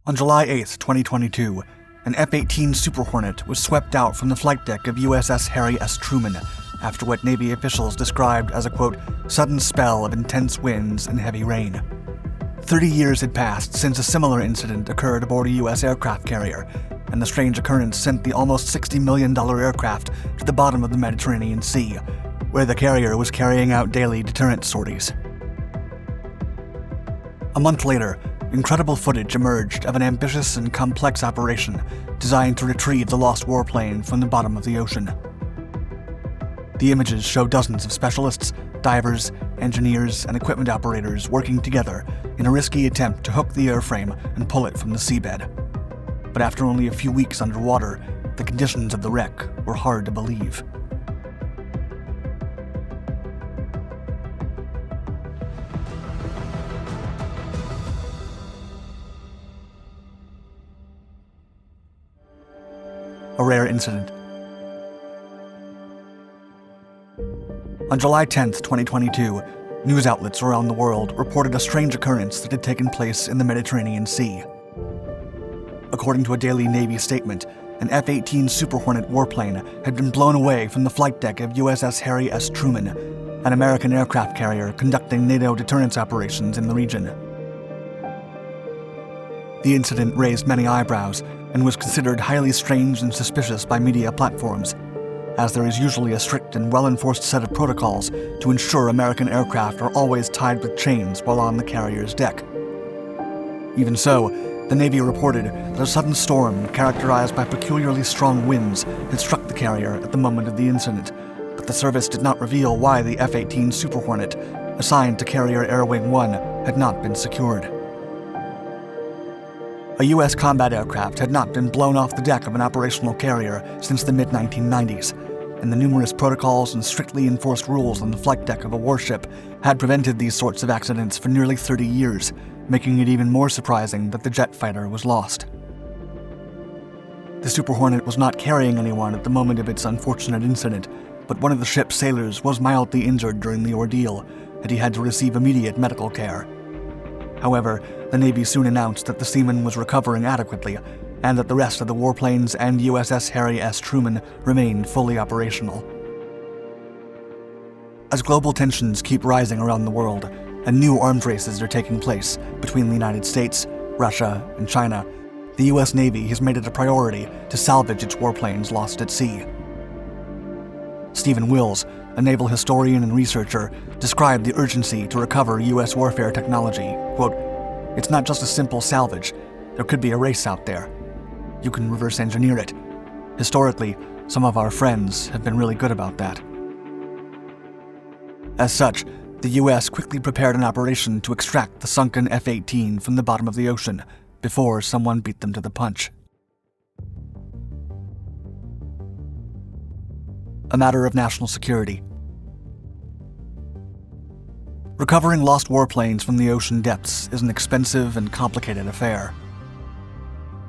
On July 8, 2022, an F-18 Super Hornet was swept out from the flight deck of USS Harry S. Truman after what Navy officials described as a, quote, sudden spell of intense winds and heavy rain. 30 years had passed since a similar incident occurred aboard a U.S. aircraft carrier, and the strange occurrence sent the almost $60 million aircraft to the bottom of the Mediterranean Sea, where the carrier was carrying out daily deterrent sorties. A month later, incredible footage emerged of an ambitious and complex operation designed to retrieve the lost warplane from the bottom of the ocean. The images show dozens of specialists, divers, engineers, and equipment operators working together in a risky attempt to hook the airframe and pull it from the seabed. But after only a few weeks underwater, the conditions of the wreck were hard to believe. A rare incident. On July 10, 2022, news outlets around the world reported a strange occurrence that had taken place in the Mediterranean Sea. According to a Daily Navy statement, an F-18 Super Hornet warplane had been blown away from the flight deck of USS Harry S. Truman, an American aircraft carrier conducting NATO deterrence operations in the region. The incident raised many eyebrows and was considered highly strange and suspicious by media platforms, as there is usually a strict and well-enforced set of protocols to ensure American aircraft are always tied with chains while on the carrier's deck. Even so, the Navy reported that a sudden storm characterized by peculiarly strong winds had struck the carrier at the moment of the incident, but the service did not reveal why the F-18 Super Hornet, assigned to Carrier Air Wing 1, had not been secured. A U.S. combat aircraft had not been blown off the deck of an operational carrier since the mid-1990s, and the numerous protocols and strictly enforced rules on the flight deck of a warship had prevented these sorts of accidents for nearly 30 years, making it even more surprising that the jet fighter was lost. The Super Hornet was not carrying anyone at the moment of its unfortunate incident, but one of the ship's sailors was mildly injured during the ordeal, and he had to receive immediate medical care. However, the Navy soon announced that the seaman was recovering adequately, and that the rest of the warplanes and USS Harry S. Truman remained fully operational. As global tensions keep rising around the world, and new arms races are taking place between the United States, Russia, and China, the U.S. Navy has made it a priority to salvage its warplanes lost at sea. Stephen Wills, a naval historian and researcher, described the urgency to recover U.S. warfare technology. Quote, "It's not just a simple salvage. There could be a race out there. You can reverse engineer it. Historically, some of our friends have been really good about that." As such, the U.S. quickly prepared an operation to extract the sunken F-18 from the bottom of the ocean before someone beat them to the punch. A matter of national security. Recovering lost warplanes from the ocean depths is an expensive and complicated affair.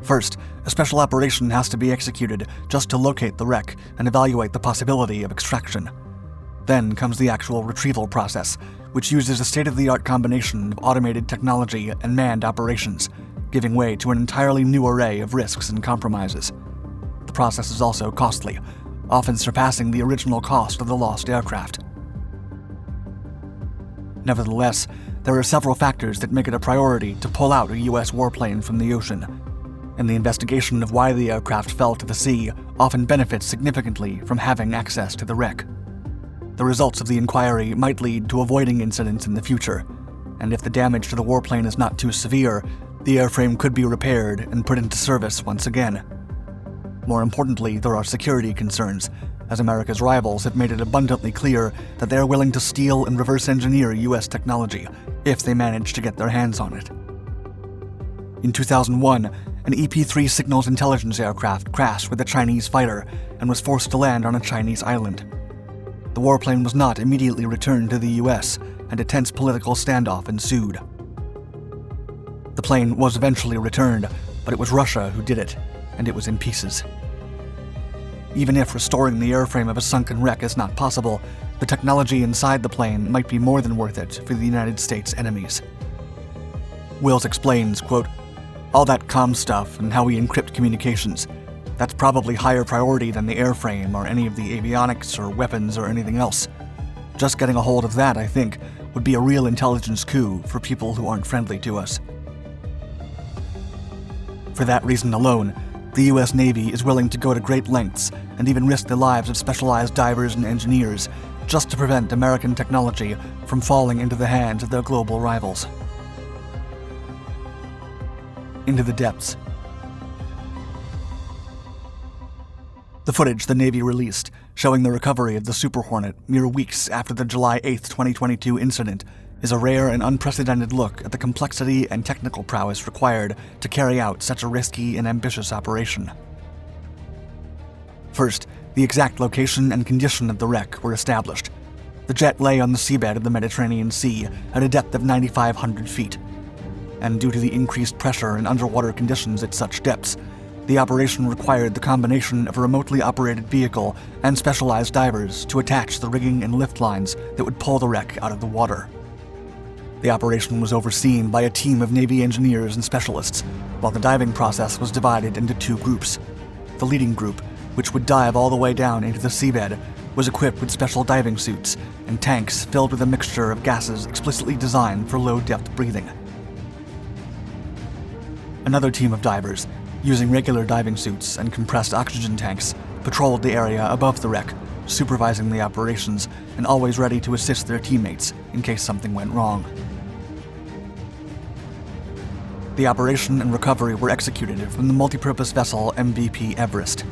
First, a special operation has to be executed just to locate the wreck and evaluate the possibility of extraction. Then comes the actual retrieval process, which uses a state-of-the-art combination of automated technology and manned operations, giving way to an entirely new array of risks and compromises. The process is also costly, often surpassing the original cost of the lost aircraft. Nevertheless, there are several factors that make it a priority to pull out a U.S. warplane from the ocean, and the investigation of why the aircraft fell to the sea often benefits significantly from having access to the wreck. The results of the inquiry might lead to avoiding incidents in the future, and if the damage to the warplane is not too severe, the airframe could be repaired and put into service once again. More importantly, there are security concerns, as America's rivals have made it abundantly clear that they are willing to steal and reverse engineer U.S. technology if they manage to get their hands on it. In 2001, an EP-3 signals intelligence aircraft crashed with a Chinese fighter and was forced to land on a Chinese island. The warplane was not immediately returned to the U.S., and a tense political standoff ensued. The plane was eventually returned, but it was Russia who did it, and it was in pieces. Even if restoring the airframe of a sunken wreck is not possible, the technology inside the plane might be more than worth it for the United States enemies. Wills explains, quote, All that comm stuff and how we encrypt communications, that's probably higher priority than the airframe or any of the avionics or weapons or anything else. Just getting a hold of that, I think, would be a real intelligence coup for people who aren't friendly to us. For that reason alone, the US Navy is willing to go to great lengths and even risk the lives of specialized divers and engineers just to prevent American technology from falling into the hands of their global rivals. Into the depths. The footage the Navy released, showing the recovery of the Super Hornet mere weeks after the July 8, 2022 incident, is a rare and unprecedented look at the complexity and technical prowess required to carry out such a risky and ambitious operation. First, the exact location and condition of the wreck were established. The jet lay on the seabed of the Mediterranean Sea at a depth of 9,500 feet, and due to the increased pressure and underwater conditions at such depths, the operation required the combination of a remotely operated vehicle and specialized divers to attach the rigging and lift lines that would pull the wreck out of the water. The operation was overseen by a team of Navy engineers and specialists, while the diving process was divided into two groups. The leading group, which would dive all the way down into the seabed, was equipped with special diving suits and tanks filled with a mixture of gases explicitly designed for low-depth breathing. Another team of divers, using regular diving suits and compressed oxygen tanks, patrolled the area above the wreck, supervising the operations and always ready to assist their teammates in case something went wrong. The operation and recovery were executed from the multipurpose vessel MVP Everest.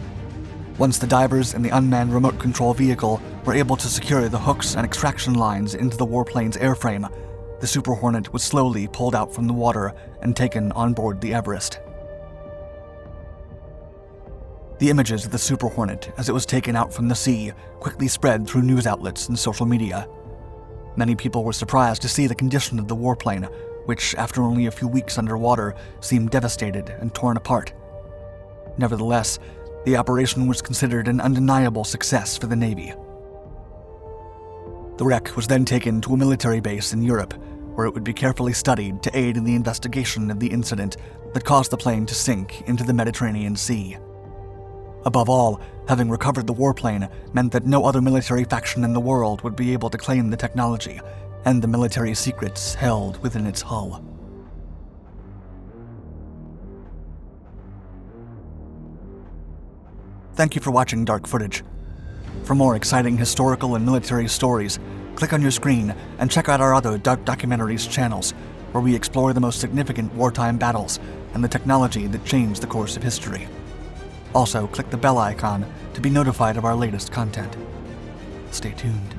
Once the divers and the unmanned remote control vehicle were able to secure the hooks and extraction lines into the warplane's airframe, the Super Hornet was slowly pulled out from the water and taken on board the Everest. The images of the Super Hornet as it was taken out from the sea quickly spread through news outlets and social media. Many people were surprised to see the condition of the warplane, which, after only a few weeks underwater, seemed devastated and torn apart. Nevertheless, the operation was considered an undeniable success for the Navy. The wreck was then taken to a military base in Europe, where it would be carefully studied to aid in the investigation of the incident that caused the plane to sink into the Mediterranean Sea. Above all, having recovered the warplane meant that no other military faction in the world would be able to claim the technology and the military secrets held within its hull. Thank you for watching Dark Footage. For more exciting historical and military stories, click on your screen and check out our other Dark Documentaries channels, where we explore the most significant wartime battles and the technology that changed the course of history. Also, click the bell icon to be notified of our latest content. Stay tuned.